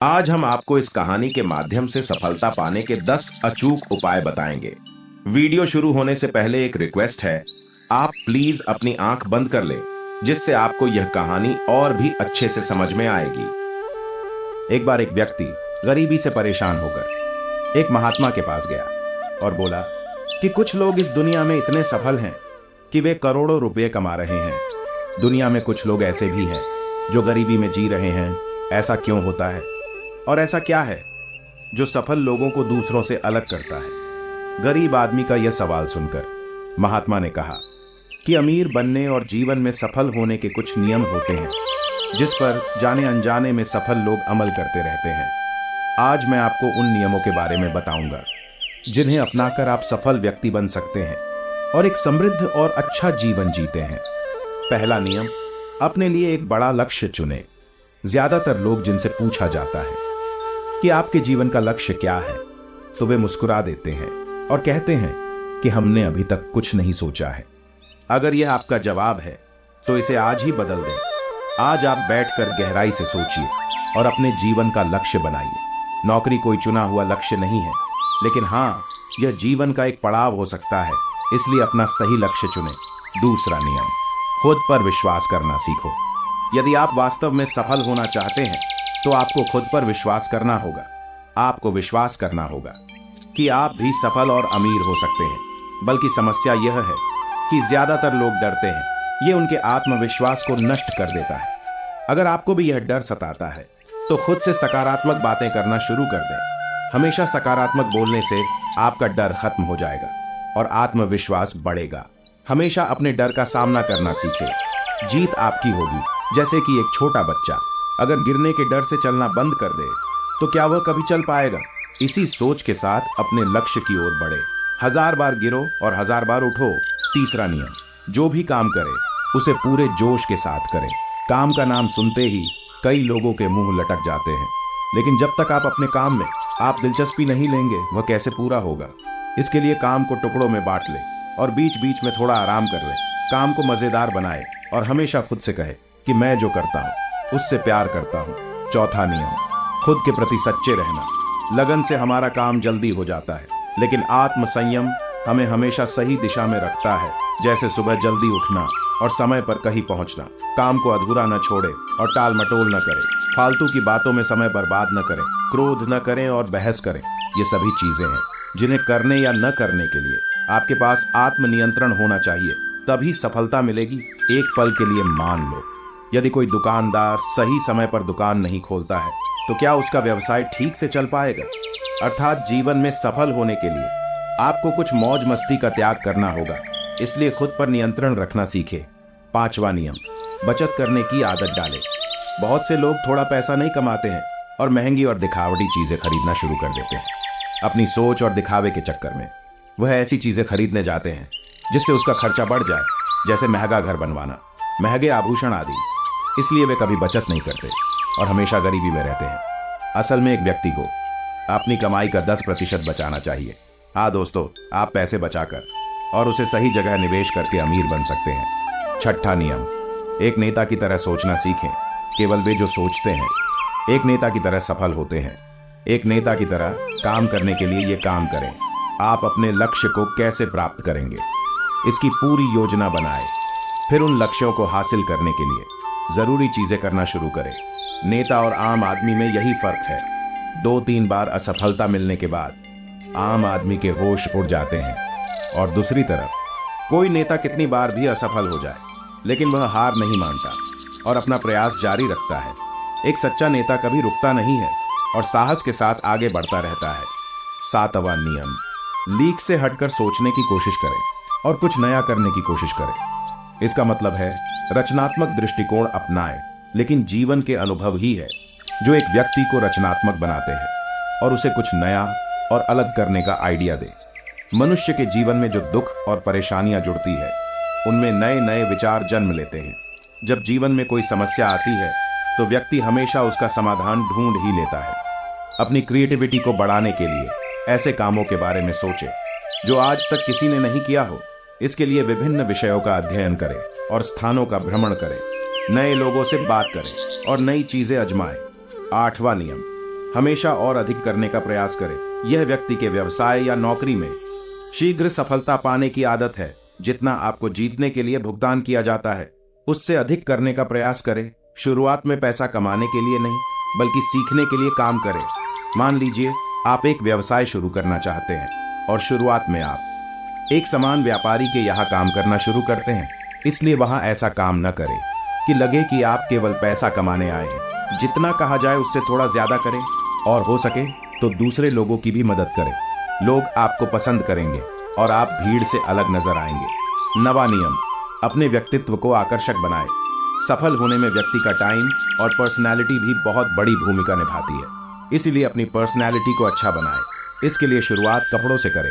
आज हम आपको इस कहानी के माध्यम से सफलता पाने के 10 अचूक उपाय बताएंगे। वीडियो शुरू होने से पहले एक रिक्वेस्ट है, आप प्लीज अपनी आंख बंद कर लें, जिससे आपको यह कहानी और भी अच्छे से समझ में आएगी। एक बार एक व्यक्ति गरीबी से परेशान होकर एक महात्मा के पास गया और बोला कि कुछ लोग इस दुनिया में इतने सफल हैं कि वे करोड़ों रुपए कमा रहे हैं। दुनिया में कुछ लोग ऐसे भी हैं जो गरीबी में जी रहे हैं। ऐसा क्यों होता है और ऐसा क्या है जो सफल लोगों को दूसरों से अलग करता है? गरीब आदमी का यह सवाल सुनकर महात्मा ने कहा कि अमीर बनने और जीवन में सफल होने के कुछ नियम होते हैं, जिस पर जाने अनजाने में सफल लोग अमल करते रहते हैं। आज मैं आपको उन नियमों के बारे में बताऊंगा जिन्हें अपनाकर आप सफल व्यक्ति बन सकते हैं और एक समृद्ध और अच्छा जीवन जीते हैं। पहला नियम, अपने लिए एक बड़ा लक्ष्य चुनें। ज्यादातर लोग जिनसे पूछा जाता है कि आपके जीवन का लक्ष्य क्या है, तो वे मुस्कुरा देते हैं और कहते हैं कि हमने अभी तक कुछ नहीं सोचा है। अगर यह आपका जवाब है तो इसे आज ही बदल दें। आज आप बैठकर गहराई से सोचिए और अपने जीवन का लक्ष्य बनाइए। नौकरी कोई चुना हुआ लक्ष्य नहीं है, लेकिन हाँ, यह जीवन का एक पड़ाव हो सकता है, इसलिए अपना सही लक्ष्य चुनें। दूसरा नियम, खुद पर विश्वास करना सीखो। यदि आप वास्तव में सफल होना चाहते हैं तो आपको खुद पर विश्वास करना होगा। आपको विश्वास करना होगा कि आप भी सफल और अमीर हो सकते हैं। बल्कि समस्या यह है कि ज्यादातर लोग डरते हैं। ये उनके आत्मविश्वास को नष्ट कर देता है। अगर आपको भी यह डर सताता है तो खुद से सकारात्मक बातें करना शुरू कर दें। हमेशा सकारात्मक बोलने से आपका डर खत्म हो जाएगा और आत्मविश्वास बढ़ेगा। हमेशा अपने डर का सामना करना सीखें। जीत आपकी होगी। जैसे कि एक छोटा बच्चा अगर गिरने के डर से चलना बंद कर दे तो क्या वह कभी चल पाएगा? इसी सोच के साथ अपने लक्ष्य की ओर बढ़े। 1000 बार गिरो और 1000 बार उठो। तीसरा नियम, जो भी काम करे उसे पूरे जोश के साथ करें। काम का नाम सुनते ही कई लोगों के मुंह लटक जाते हैं, लेकिन जब तक आप अपने काम में आप दिलचस्पी नहीं लेंगे, वह कैसे पूरा होगा? इसके लिए काम को टुकड़ों में बांट ले और बीच बीच में थोड़ा आराम कर ले। काम को मजेदार बनाए और हमेशा खुद से कहे कि मैं जो करता हूं उससे प्यार करता हूं। चौथा नियम, खुद के प्रति सच्चे रहना। लगन से हमारा काम जल्दी हो जाता है, लेकिन आत्म संयम हमें हमेशा सही दिशा में रखता है। जैसे सुबह जल्दी उठना और समय पर कहीं पहुंचना। काम को अधूरा न छोड़े और टाल मटोल न करें। फालतू की बातों में समय बर्बाद न करें। क्रोध न करें और बहस करें। ये सभी चीजें हैं जिन्हें करने या न करने के लिए आपके पास आत्मनियंत्रण होना चाहिए, तभी सफलता मिलेगी। एक पल के लिए मान लो, यदि कोई दुकानदार सही समय पर दुकान नहीं खोलता है तो क्या उसका व्यवसाय ठीक से चल पाएगा? अर्थात जीवन में सफल होने के लिए आपको कुछ मौज मस्ती का त्याग करना होगा। इसलिए खुद पर नियंत्रण रखना सीखे। पांचवा नियम, बचत करने की आदत डालें। बहुत से लोग थोड़ा पैसा नहीं कमाते हैं और महंगी और दिखावटी चीजें खरीदना शुरू कर देते हैं। अपनी सोच और दिखावे के चक्कर में वह ऐसी चीजें खरीदने जाते हैं जिससे उसका खर्चा बढ़ जाए, जैसे महंगा घर बनवाना, महंगे आभूषण आदि। इसलिए वे कभी बचत नहीं करते और हमेशा गरीबी में रहते हैं। असल में एक व्यक्ति को अपनी कमाई का 10% बचाना चाहिए। हाँ दोस्तों, आप पैसे बचाकर और उसे सही जगह निवेश करके अमीर बन सकते हैं। छठा नियम, एक नेता की तरह सोचना सीखें। केवल वे जो सोचते हैं एक नेता की तरह सफल होते हैं। एक नेता की तरह काम करने के लिए ये काम करें। आप अपने लक्ष्य को कैसे प्राप्त करेंगे, इसकी पूरी योजना बनाएं। फिर उन लक्ष्यों को हासिल करने के लिए जरूरी चीजें करना शुरू करें। नेता और आम आदमी में यही फर्क है। 2-3 बार असफलता मिलने के बाद आम आदमी के होश उड़ जाते हैं, और दूसरी तरफ कोई नेता कितनी बार भी असफल हो जाए लेकिन वह हार नहीं मानता और अपना प्रयास जारी रखता है। एक सच्चा नेता कभी रुकता नहीं है और साहस के साथ आगे बढ़ता रहता है। 7वां नियम, लीक से हटकर सोचने की कोशिश करें और कुछ नया करने की कोशिश करें। इसका मतलब है रचनात्मक दृष्टिकोण अपनाएं। लेकिन जीवन के अनुभव ही है जो एक व्यक्ति को रचनात्मक बनाते हैं और उसे कुछ नया और अलग करने का आइडिया दे। मनुष्य के जीवन में जो दुख और परेशानियां जुड़ती है, उनमें नए नए विचार जन्म लेते हैं। जब जीवन में कोई समस्या आती है तो व्यक्ति हमेशा उसका समाधान ढूंढ ही लेता है। अपनी क्रिएटिविटी को बढ़ाने के लिए ऐसे कामों के बारे में सोचे जो आज तक किसी ने नहीं किया हो। इसके लिए विभिन्न विषयों का अध्ययन करें और स्थानों का भ्रमण करें। नए लोगों से बात करें और नई चीजें आजमाएं। 8वां नियम, हमेशा और अधिक करने का प्रयास करे। यह व्यक्ति के व्यवसाय या नौकरी में शीघ्र सफलता पाने की आदत है। जितना आपको जीतने के लिए भुगतान किया जाता है उससे अधिक करने का प्रयास करें। शुरुआत में पैसा कमाने के लिए नहीं बल्कि सीखने के लिए काम करें। मान लीजिए आप एक व्यवसाय शुरू करना चाहते हैं और शुरुआत में आप एक सामान व्यापारी के यहाँ काम करना शुरू करते हैं, इसलिए वहां ऐसा काम न करें कि लगे कि आप केवल पैसा कमाने आए हैं। जितना कहा जाए उससे थोड़ा ज्यादा करें और हो सके तो दूसरे लोगों की भी मदद करें। लोग आपको पसंद करेंगे और आप भीड़ से अलग नजर आएंगे। नवा नियम, अपने व्यक्तित्व को आकर्षक बनाएं। सफल होने में व्यक्ति का टाइम और पर्सनैलिटी भी बहुत बड़ी भूमिका निभाती है, इसीलिए अपनी पर्सनैलिटी को अच्छा बनाएं। इसके लिए शुरुआत कपड़ों से करें।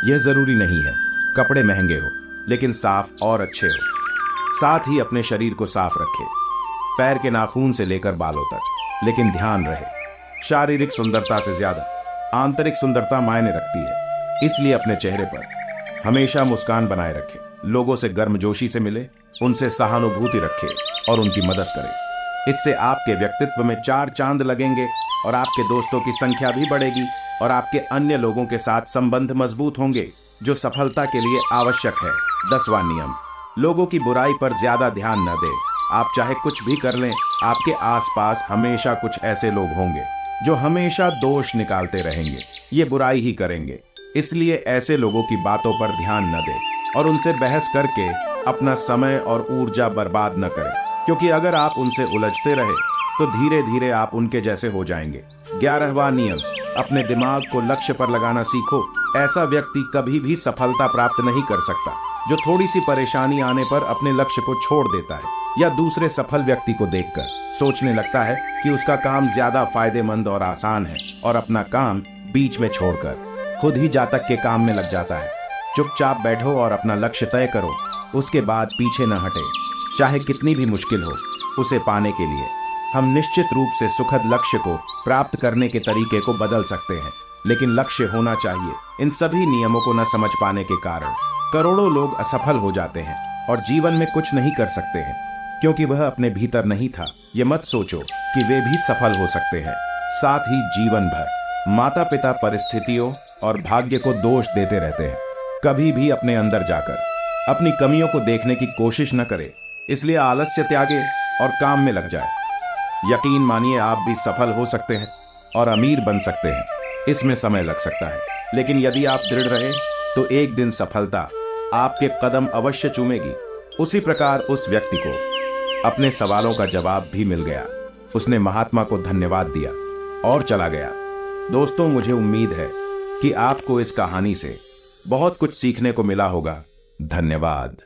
यह जरूरी नहीं है कपड़े महंगे हो, लेकिन साफ और अच्छे हो। साथ ही अपने शरीर को साफ रखें, पैर के नाखून से लेकर बालों तक। लेकिन ध्यान रहे, शारीरिक सुंदरता से ज्यादा आंतरिक सुंदरता मायने रखती है। इसलिए अपने चेहरे पर हमेशा मुस्कान बनाए रखें। लोगों से गर्मजोशी से मिले, उनसे सहानुभूति रखें और उनकी मदद करें। इससे आपके व्यक्तित्व में 4 चांद लगेंगे और आपके दोस्तों की संख्या भी बढ़ेगी और आपके अन्य लोगों के साथ संबंध मजबूत होंगे, जो सफलता के लिए आवश्यक है। 10वां नियम, लोगों की बुराई पर ज्यादा ध्यान न दें। आप चाहे कुछ भी कर लें, आपके आसपास हमेशा कुछ ऐसे लोग होंगे जो हमेशा दोष निकालते रहेंगे, ये बुराई ही करेंगे। इसलिए ऐसे लोगों की बातों पर ध्यान न दें और उनसे बहस करके अपना समय और ऊर्जा बर्बाद न करें, क्योंकि अगर आप उनसे उलझते रहे तो धीरे धीरे आप उनके जैसे हो जाएंगे। 11वां नियम, अपने दिमाग को लक्ष्य पर लगाना सीखो। ऐसा व्यक्ति कभी भी सफलता प्राप्त नहीं कर सकता जो थोड़ी सी परेशानी आने पर अपने लक्ष्य को छोड़ देता है या दूसरे सफल व्यक्ति को देखकर सोचने लगता है कि उसका काम ज्यादा फायदेमंद और आसान है और अपना काम बीच में छोड़कर खुद ही जातक के काम में लग जाता है। चुपचाप बैठो और अपना लक्ष्य तय करो, उसके बाद पीछे न हटे, चाहे कितनी भी मुश्किल हो। उसे पाने के लिए हम निश्चित रूप से सुखद लक्ष्य को प्राप्त करने के तरीके को बदल सकते हैं, लेकिन लक्ष्य होना चाहिए। इन सभी नियमों को न समझ पाने के कारण करोड़ों लोग असफल हो जाते हैं और जीवन में कुछ नहीं कर सकते हैं, क्योंकि वह अपने भीतर नहीं था। ये मत सोचो कि वे भी सफल हो सकते हैं। साथ ही जीवन भर माता पिता परिस्थितियों और भाग्य को दोष देते रहते हैं। कभी भी अपने अंदर जाकर अपनी कमियों को देखने की कोशिश न करें। इसलिए आलस्य त्यागे और काम में लग जाए। यकीन मानिए, आप भी सफल हो सकते हैं और अमीर बन सकते हैं। इसमें समय लग सकता है, लेकिन यदि आप दृढ़ रहे तो एक दिन सफलता आपके कदम अवश्य चूमेगी। उसी प्रकार उस व्यक्ति को अपने सवालों का जवाब भी मिल गया। उसने महात्मा को धन्यवाद दिया और चला गया। दोस्तों, मुझे उम्मीद है कि आपको इस कहानी से बहुत कुछ सीखने को मिला होगा। धन्यवाद।